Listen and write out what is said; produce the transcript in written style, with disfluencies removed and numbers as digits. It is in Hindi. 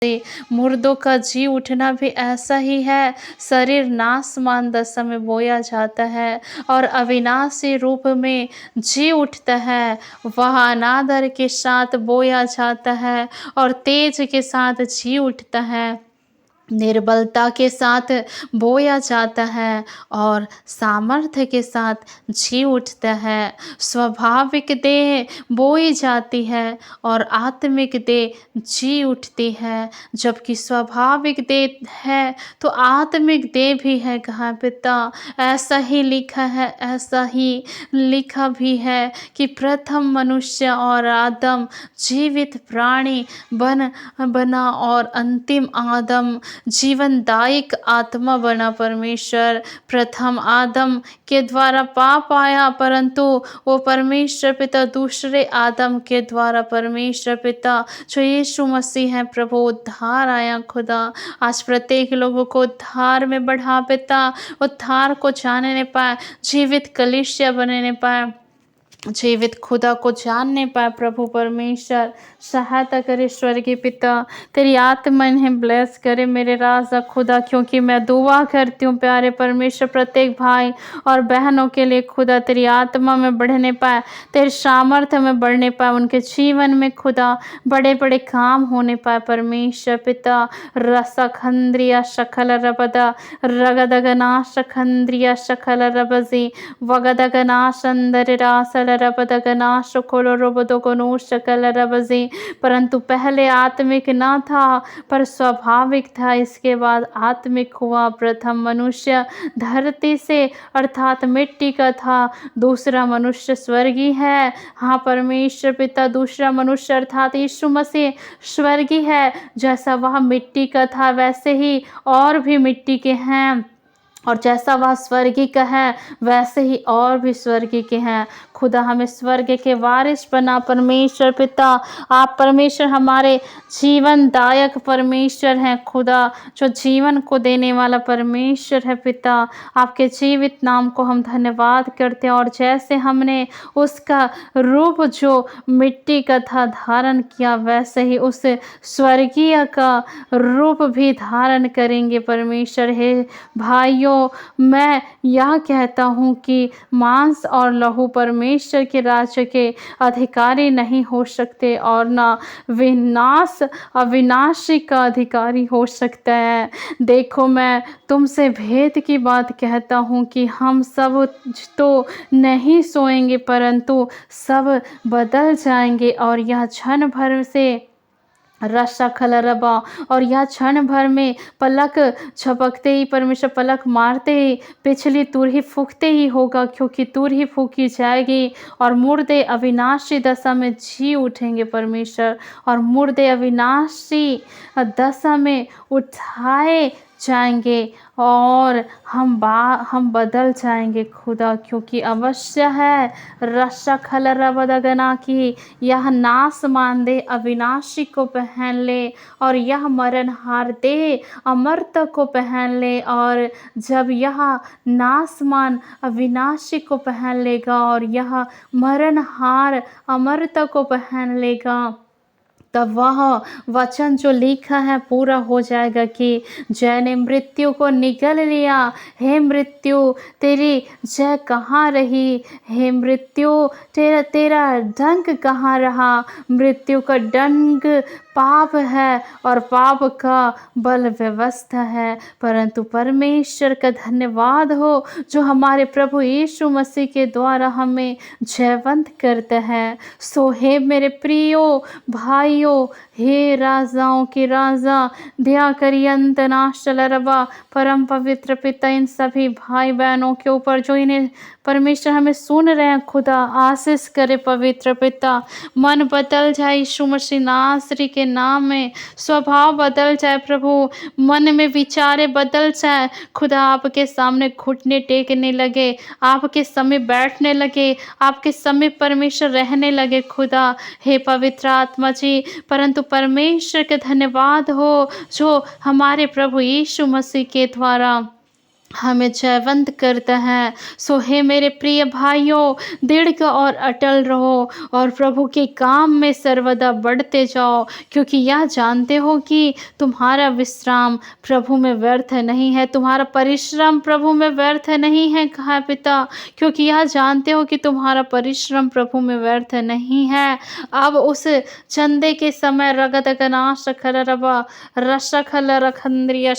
से मुर्दों का जी उठना भी ऐसा ही है। शरीर नाशमान दशा में बोया जाता है और अविनाशी रूप में जी उठता है। वह अनादर के साथ बोया जाता है और तेज के साथ जी उठता है। निर्बलता के साथ बोया जाता है और सामर्थ्य के साथ जी उठता है। स्वाभाविक देह बोई जाती है और आत्मिक देह जी उठती है। जबकि स्वाभाविक देह है तो आत्मिक देह भी है। कहा पिता, ऐसा ही लिखा है, ऐसा ही लिखा भी है कि प्रथम मनुष्य और आदम जीवित प्राणी बना और अंतिम आदम जीवनदायक आत्मा बना। परमेश्वर प्रथम आदम के द्वारा पाप आया, परंतु वो परमेश्वर पिता दूसरे आदम के द्वारा परमेश्वर पिता जो यीशु मसीह है प्रभु उद्धार आया। खुदा आज प्रत्येक लोगों को उद्धार में बढ़ा पिता, उद्धार को जानने पाए, जीवित कलीसिया बनने पाए, जीवित खुदा को जानने पाए। प्रभु परमेश्वर सहायता करे। स्वर्गीय पिता तेरी आत्मा इन्हें ब्लेस करे मेरे राजा खुदा, क्योंकि मैं दुआ करती हूँ प्यारे परमेश्वर प्रत्येक भाई और बहनों के लिए खुदा तेरी आत्मा में बढ़ने पाए, तेरे सामर्थ्य में बढ़ने पाए, उनके जीवन में खुदा बड़े बड़े काम होने पाए। परमेश्वर पिता रसखंद्रिया शकल रबदा रगदगना शखंद्रिया शकल रबजी वगदगना संदर रासल रबदगना शुकुल रबदगनो शकल रबजी। परंतु पहले आत्मिक ना था पर स्वाभाविक था, इसके बाद आत्मिक हुआ। प्रथम मनुष्य धरती से अर्थात मिट्टी का था, दूसरा मनुष्य स्वर्गीय है। हाँ परमेश्वर पिता, दूसरा मनुष्य अर्थात यीशु मसीह स्वर्गीय है। जैसा वह मिट्टी का था वैसे ही और भी मिट्टी के हैं, और जैसा वह स्वर्गीय का है वैसे ही और भी स्वर्गीय के हैं। खुदा हमें स्वर्ग के वारिस बना। परमेश्वर पिता आप परमेश्वर हमारे जीवनदायक परमेश्वर हैं खुदा, जो जीवन को देने वाला परमेश्वर है पिता। आपके जीवित नाम को हम धन्यवाद करते हैं, और जैसे हमने उसका रूप जो मिट्टी का था धारण किया, वैसे ही उस स्वर्गीय का रूप भी धारण करेंगे। परमेश्वर हे भाइयों, मैं यह कहता हूँ कि मांस और लहू परमेश्वर के राज्य के अधिकारी नहीं हो सकते, और ना अविनाशी का अधिकारी हो सकता है। देखो मैं तुमसे भेद की बात कहता हूँ कि हम सब तो नहीं सोएंगे, परंतु सब बदल जाएंगे। और यह क्षण भर से रसा खलरबा, और यह क्षण भर में पलक झपकते ही, परमेश्वर पलक मारते ही पिछली तुरही फूकते ही होगा, क्योंकि तुरही फूकी जाएगी और मुर्दे अविनाशी दशा में जी उठेंगे परमेश्वर, और मुर्दे अविनाशी दशा में उठाए जाएंगे और हम बदल जाएंगे खुदा, क्योंकि अवश्य है रक्षा खलरबदगना की यह नाश मान दे अविनाशी को पहन ले, और यह मरणहार दे अमरता को पहन ले। और जब यह नाशमान अविनाशी को पहन लेगा और यह मरणहार अमरता को पहन लेगा, तब वह वचन जो लिखा है पूरा हो जाएगा कि जय ने मृत्यु को निगल लिया। हे मृत्यु तेरी जय कहाँ रही? हे मृत्यु तेरा डंक कहाँ रहा? मृत्यु का डंक पाप है और पाप का बल व्यवस्था है, परंतु परमेश्वर का धन्यवाद हो जो हमारे प्रभु यीशु मसीह के द्वारा हमें जयवंत करता है। सो हे मेरे प्रियो भाइयों, हे राजाओं के राजा दया करिए अंतनाशल रबा परम पवित्र पिता, इन सभी भाई बहनों के ऊपर जो इन्हें परमेश्वर हमें सुन रहे हैं, खुदा आशीष करे पवित्र पिता। मन बदल जाए यीशु मसीह नासरी के नाम में, स्वभाव बदल जाए प्रभु, मन में विचारे बदल जाए खुदा। आपके सामने घुटने टेकने लगे, आपके समय बैठने लगे, आपके समय परमेश्वर रहने लगे खुदा। हे पवित्र आत्मा जी, परंतु परमेश्वर के धन्यवाद हो जो हमारे प्रभु यीशु मसीह के द्वारा हमें जयवंत करता है। सो हे मेरे प्रिय भाइयों, दृढ़ और अटल रहो और प्रभु के काम में सर्वदा बढ़ते जाओ, क्योंकि यह जानते हो कि तुम्हारा विश्राम प्रभु में व्यर्थ नहीं है, तुम्हारा परिश्रम प्रभु में व्यर्थ नहीं है, कहा पिता, क्योंकि यह जानते हो कि तुम्हारा परिश्रम प्रभु में व्यर्थ नहीं है। अब उस चंदे के समय रगत गनाश खल रबा रसखल रखंद्रिय